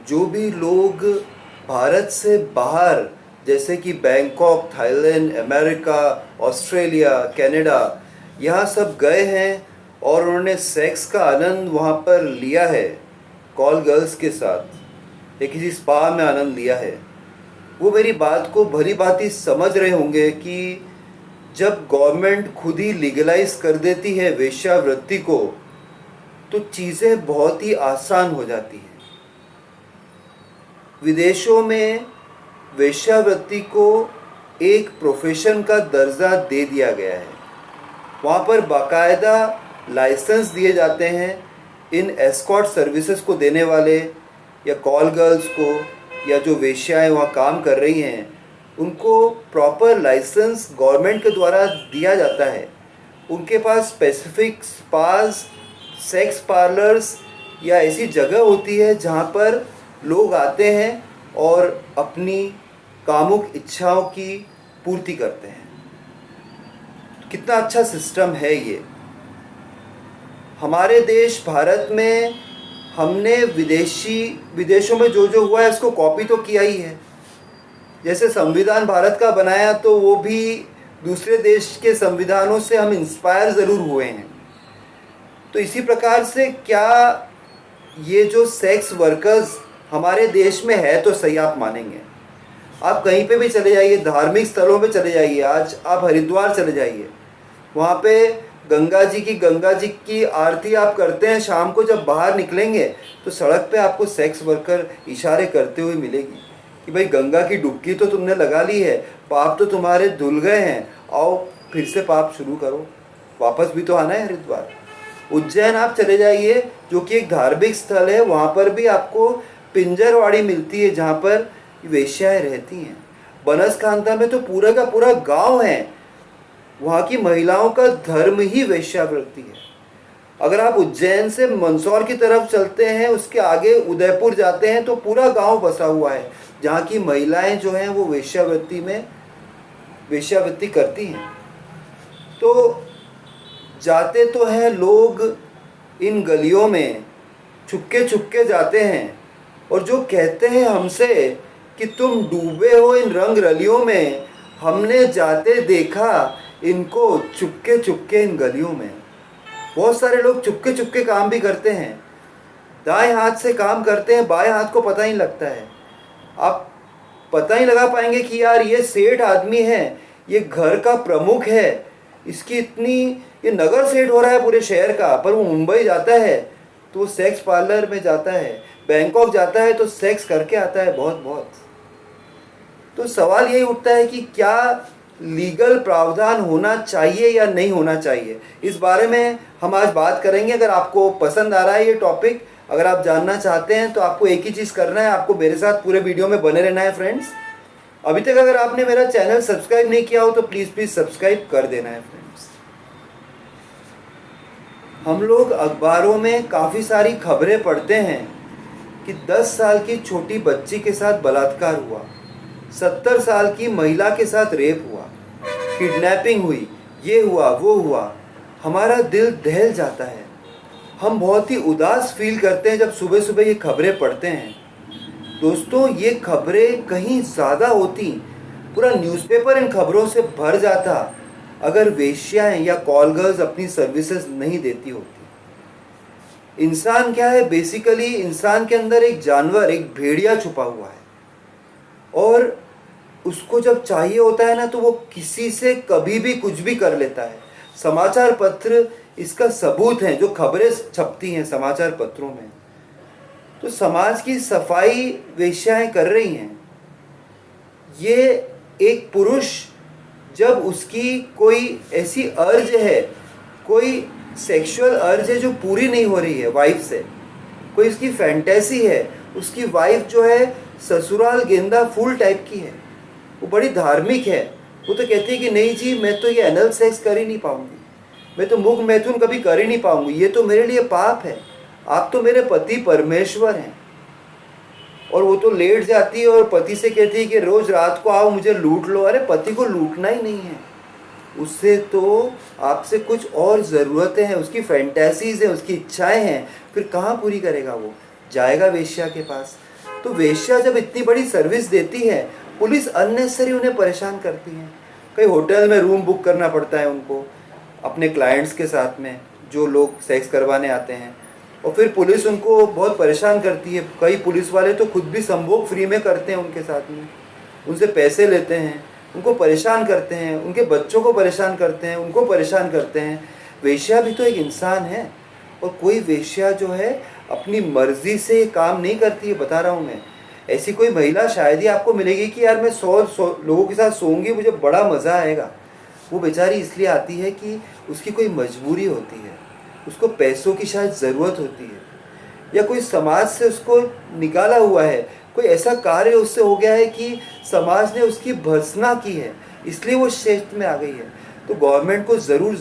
जो भी लोग भारत से बाहर, जैसे कि Bangkok, Thailand, America, Australia, Canada, यहाँ सब गए हैं और उन्होंने सेक्स का आनंद वहाँ पर लिया है, कॉल गर्ल्स के साथ या किसी स्पा में आनंद लिया है, वो मेरी बात को भली भांति समझ रहे होंगे कि जब गवर्नमेंट खुद ही लीगलाइज कर देती है वेश्यावृत्ति को, तो चीज़ें बहुत ही आसान हो जाती हैं। विदेशों में वेश्यावृत्ति को एक प्रोफेशन का दर्जा दे दिया गया है। वहाँ पर बाकायदा लाइसेंस दिए जाते हैं इन एस्कॉर्ट सर्विसेज को देने वाले या कॉल गर्ल्स को, या जो वेश्याएं वहाँ काम कर रही हैं उनको प्रॉपर लाइसेंस गवर्नमेंट के द्वारा दिया जाता है। उनके पास स्पेसिफिक स्पास, सेक्स पार्लर्स या ऐसी जगह होती है जहाँ पर लोग आते हैं और अपनी कामुक इच्छाओं की पूर्ति करते हैं। कितना अच्छा सिस्टम है ये। हमारे देश भारत में हमने विदेशों में जो जो हुआ है उसको कॉपी तो किया ही है। जैसे संविधान भारत का बनाया तो वो भी दूसरे देश के संविधानों से हम इंस्पायर ज़रूर हुए हैं। तो इसी प्रकार से क्या ये जो सेक्स वर्कर्स हमारे देश में है तो सही, आप मानेंगे। आप कहीं पे भी चले जाइए, धार्मिक स्थलों पे चले जाइए, आज आप हरिद्वार चले जाइए, वहाँ पे गंगा जी की आरती आप करते हैं। शाम को जब बाहर निकलेंगे तो सड़क पे आपको सेक्स वर्कर इशारे करते हुए मिलेगी कि भाई गंगा की डुबकी तो तुमने लगा ली है, पाप तो तुम्हारे धुल गए हैं, आओ फिर से पाप शुरू करो, वापस भी तो आना है हरिद्वार। उज्जैन आप चले जाइए जो कि एक धार्मिक स्थल है, वहाँ पर भी आपको पिंजरवाड़ी मिलती है जहाँ पर वेश्याएं रहती हैं। बनसकांता में तो पूरा का पूरा गांव है, वहाँ की महिलाओं का धर्म ही वेश्यावृत्ति है। अगर आप उज्जैन से मंदसौर की तरफ चलते हैं, उसके आगे उदयपुर जाते हैं तो पूरा गांव बसा हुआ है जहाँ की महिलाएं जो हैं वो वेश्यावृत्ति करती हैं। तो जाते तो हैं लोग इन गलियों में, छुपके छुपके जाते हैं, और जो कहते हैं हमसे कि तुम डूबे हो इन रंग रलियों में, हमने जाते देखा इनको चुपके चुपके इन गलियों में। बहुत सारे लोग चुपके चुपके काम भी करते हैं, दाएं हाथ से काम करते हैं, बाएं हाथ को पता ही लगता है। आप पता ही लगा पाएंगे कि यार ये सेठ आदमी है, ये घर का प्रमुख है, इसकी इतनी, ये नगर सेठ हो रहा है पूरे शहर का, पर वो मुंबई जाता है तो वो सेक्स पार्लर में जाता है, बैंकॉक जाता है तो सेक्स करके आता है बहुत बहुत। तो सवाल यही उठता है कि क्या लीगल प्रावधान होना चाहिए या नहीं होना चाहिए, इस बारे में हम आज बात करेंगे। अगर आपको पसंद आ रहा है ये टॉपिक, अगर आप जानना चाहते हैं, तो आपको एक ही चीज़ करना है, आपको मेरे साथ पूरे वीडियो में बने रहना है फ्रेंड्स। अभी तक अगर आपने मेरा चैनल सब्सक्राइब नहीं किया हो तो प्लीज़ सब्सक्राइब कर देना है फ्रेंड्स। हम लोग अखबारों में काफ़ी सारी खबरें पढ़ते हैं कि 10 साल की छोटी बच्ची के साथ बलात्कार हुआ, 70 साल की महिला के साथ रेप हुआ, किडनैपिंग हुई, ये हुआ वो हुआ। हमारा दिल दहल जाता है, हम बहुत ही उदास फील करते हैं जब सुबह सुबह ये खबरें पढ़ते हैं। दोस्तों, ये खबरें कहीं ज़्यादा होती, पूरा न्यूज़पेपर इन खबरों से भर जाता अगर वेश्याएं या कॉल गर्ल्स अपनी सर्विसेज नहीं देती होती। इंसान क्या है, बेसिकली इंसान के अंदर एक जानवर, एक भेड़िया छुपा हुआ है, और उसको जब चाहिए होता है ना तो वो किसी से कभी भी कुछ भी कर लेता है। समाचार पत्र इसका सबूत है, जो खबरें छपती हैं समाचार पत्रों में। तो समाज की सफाई वेश्याएं कर रही हैं। ये एक पुरुष जब उसकी कोई ऐसी अर्ज है, कोई सेक्सुअल अर्ज है जो पूरी नहीं हो रही है वाइफ से, कोई उसकी फैंटेसी है, उसकी वाइफ जो है ससुराल गेंदा फूल टाइप की है, वो बड़ी धार्मिक है, वो तो कहती है कि नहीं जी मैं तो ये एनल सेक्स कर ही नहीं पाऊंगी, मैं तो मुख मैथुन कभी कर ही नहीं पाऊंगी, ये तो मेरे लिए पाप है, आप तो मेरे पति परमेश्वर हैं। और वो तो लेट जाती है और पति से कहती है कि रोज़ रात को आओ मुझे लूट लो। अरे पति को लूटना ही नहीं है, उससे तो आपसे कुछ और ज़रूरतें हैं, उसकी फैंटेसीज़ हैं, उसकी इच्छाएं हैं, फिर कहाँ पूरी करेगा वो? जाएगा वेश्या के पास। तो वेश्या जब इतनी बड़ी सर्विस देती है, पुलिस अननेसेसरी उन्हें परेशान करती है। कई होटल में रूम बुक करना पड़ता है उनको अपने क्लाइंट्स के साथ में, जो लोग सेक्स करवाने आते हैं, और फिर पुलिस उनको बहुत परेशान करती है। कई पुलिस वाले तो खुद भी संभोग फ्री में करते हैं उनके साथ में, उनसे पैसे लेते हैं, उनको परेशान करते हैं, उनके बच्चों को परेशान करते हैं, उनको परेशान करते हैं। वेश्या भी तो एक इंसान है, और कोई वेश्या जो है अपनी मर्जी से काम नहीं करती है, बता रहा हूँ मैं। ऐसी कोई महिला शायद ही आपको मिलेगी कि यार मैं 100 लोगों के साथ सोऊंगी, मुझे बड़ा मज़ा आएगा। वो बेचारी इसलिए आती है कि उसकी कोई मजबूरी होती है, उसको पैसों की शायद ज़रूरत होती है, या कोई समाज से उसको निकाला हुआ है, कोई ऐसा कार्य उससे हो गया है कि समाज ने उसकी भर्त्सना की है, इसलिए वो क्षेत्र में आ गई है। तो गवर्नमेंट को ज़रूर